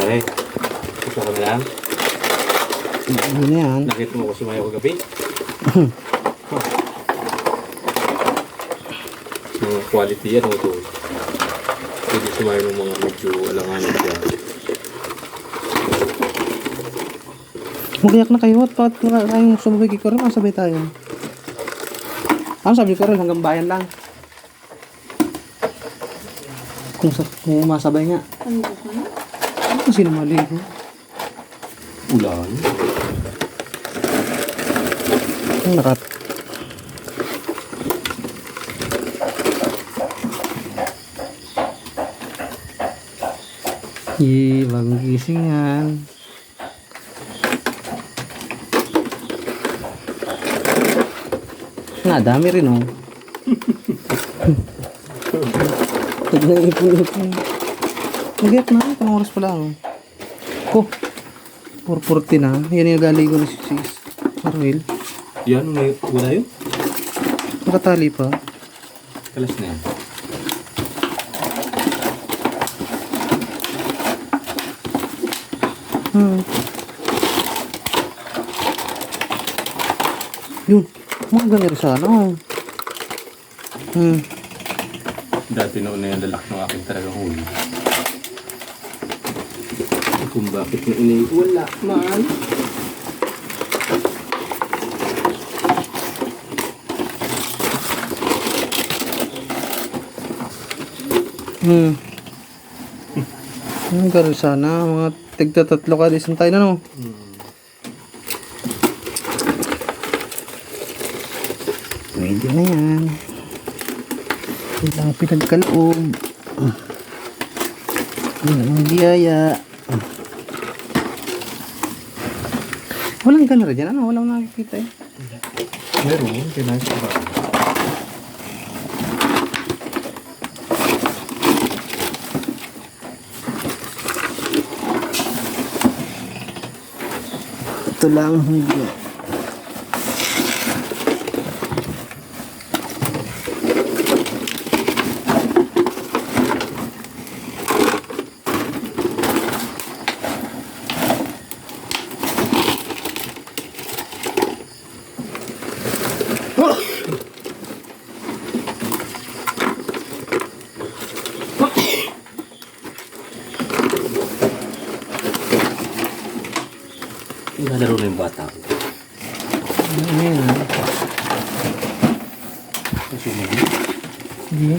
pare. Gusto ka na lang? Ano na yan? Nakita mo ko si Maya kagabi? Mga quality yan, ito. Pwede si Maya ng mga medyo alanganin siya. Magayak na kayo at kayong sumabay kay Carol, masabay tayo. Ano sabi ni Carol, hanggang bayan lang. Kung masabay nga. Ano kasi namaligo? Ulan? Ang nakat. Bagong gising yan. Nga, dami rin oh. Tignan ipon-ipon. Nag-get na, panong oras pala oh. Oh, 4:40 na. Yan yung galigo ni Sis Marwil. Yan, may wala yun? Nakatali pa. Kalas na yan. Yun, mga ganyan sana oh. Dati noon na yung lalak ng aking talagang huli. Kung bakit na wala man. Ganun sana, mga tigta-tatlo ka disan tayo na no. Pwede na yan. Ilang pinagkaloob. Yan ang biyaya. Walang gana rin dyan, ano? Walang nakikita eh. Meron, pinasa ba? Ito lang hindi. Nalaro na yung bata ko. Ano yan ha? Kasi mo. Hindi.